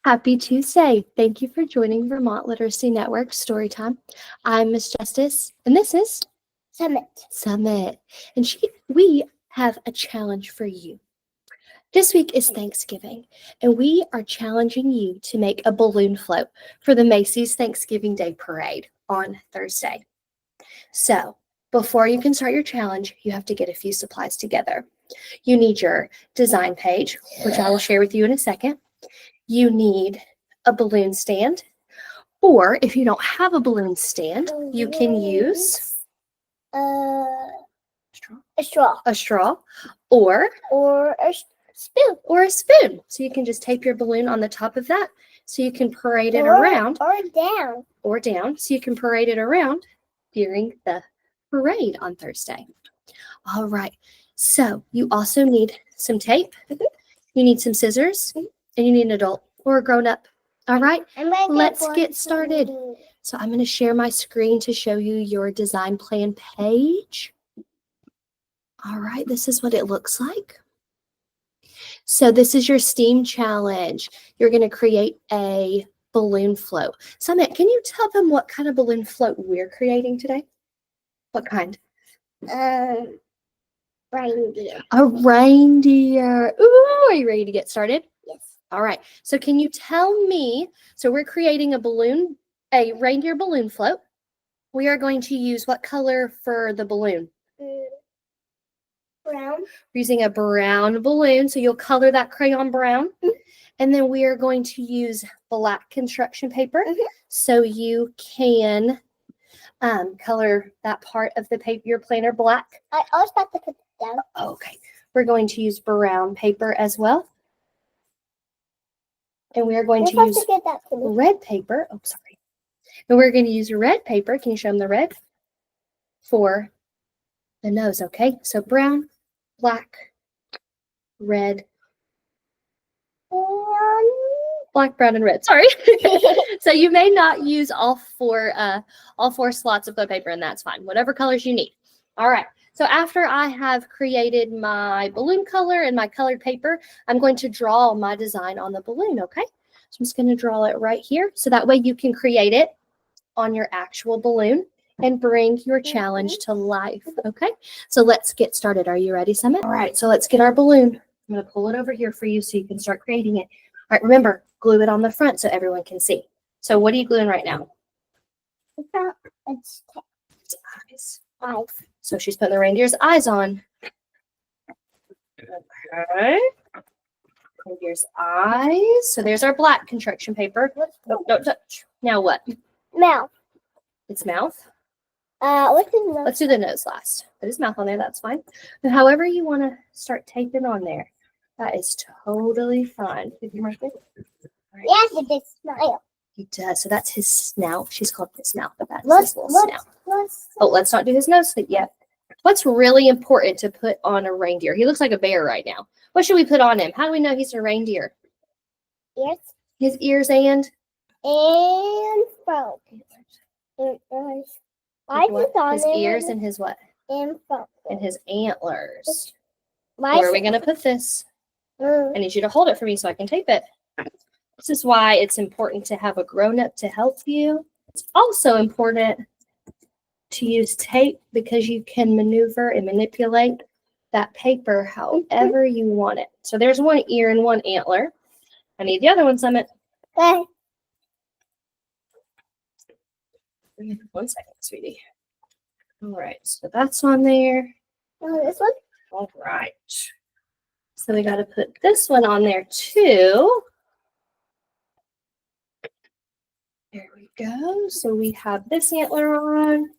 Happy Tuesday. Thank you for joining Vermont Literacy Network Storytime. I'm Miss Justice, and this is Summit. And we have a challenge for you. This week is Thanksgiving, and we are challenging you to make a balloon float for the Macy's Thanksgiving Day Parade on Thursday. So, before you can start your challenge, you have to get a few supplies together. You need your design page, which I will share with you in a second. You need a balloon stand, or if you don't have a balloon stand, you can use a straw, or a spoon. So you can just tape your balloon on the top of that, so you can parade it around, or down, so you can parade it around during the parade on Thursday. All right. So you also need some tape. You need some scissors. And you need an adult or a grown-up. All right, let's get started. So I'm going to share my screen to show you your design plan page. All right, this is what it looks like. So this is your STEAM challenge. You're going to create a balloon float. Summit, can you tell them what kind of balloon float we're creating today? What kind? Reindeer. A reindeer. Ooh, are you ready to get started? Yes. All right, so can you tell me, so we're creating a reindeer balloon float. We are going to use what color for the balloon? Brown. We're using a brown balloon, so you'll color that crayon brown. And then we are going to use black construction paper, so you can color that part of the paper, your planner, black. I always got to put it down. Okay, we're going to use brown paper as well. And we are going to use red paper. Oh, sorry. And we're going to use red paper. Can you show them the red? For the nose, okay? So brown, black, red, black, brown, and red. Sorry. So you may not use all four slots of colored paper, and that's fine. Whatever colors you need. All right. So after I have created my balloon color and my colored paper, I'm going to draw my design on the balloon, okay? So I'm just going to draw it right here, so that way you can create it on your actual balloon and bring your challenge to life, okay? So let's get started. Are you ready, Summit? All right, so let's get our balloon. I'm going to pull it over here for you so you can start creating it. All right, remember, glue it on the front so everyone can see. So what are you gluing right now? It's eyes. So she's putting the reindeer's eyes on. Okay. Reindeer's eyes. So there's our black construction paper. Oh, don't touch. Now what? Mouth. It's mouth. What's his nose? Let's do the nose last. Put his mouth on there, that's fine. And however you want to start taping on there, that is totally fine. Right there. Right. He has a big smile. He does. So that's his snout. She's called his mouth, but that's his little snout. Let's not do his nose yet. What's really important to put on a reindeer? He looks like a bear right now. What should we put on him? How do we know he's a reindeer? Ears. His ears and front. His ears and his what? And front. And his antlers. Where are we going to put this? I need you to hold it for me so I can tape it. This is why it's important to have a grown-up to help you. It's also important to use tape because you can maneuver and manipulate that paper however you want it. So there's one ear and one antler. I need the other one, Summit. Okay. 1 second, sweetie. All right, so that's on there. This one? All right. So we got to put this one on there too. There we go. So we have this antler on.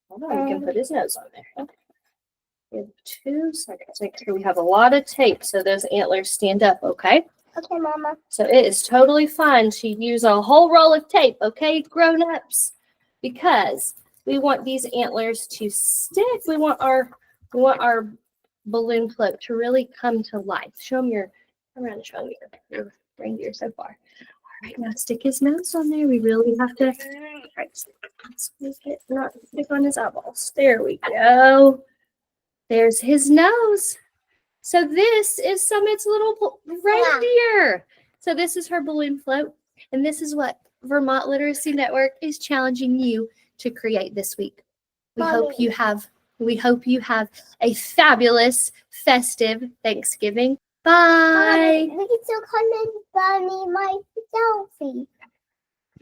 Hold on, we can put his nose on there. Okay. We have 2 seconds. Make sure we have a lot of tape so those antlers stand up, okay? Okay, Mama. So it is totally fine to use a whole roll of tape, okay, grown-ups? Because we want these antlers to stick. We want our balloon float to really come to life. Show them come around and show them your reindeer so far. All right, now stick his nose on there. We really have to, all right, let's make it not stick on his eyeballs. There we go. There's his nose. So this is Summit's little reindeer. So this is her balloon float, and this is what Vermont Literacy Network is challenging you to create this week. We hope you have a fabulous, festive Thanksgiving. Bye. We can still come and buy me my selfie.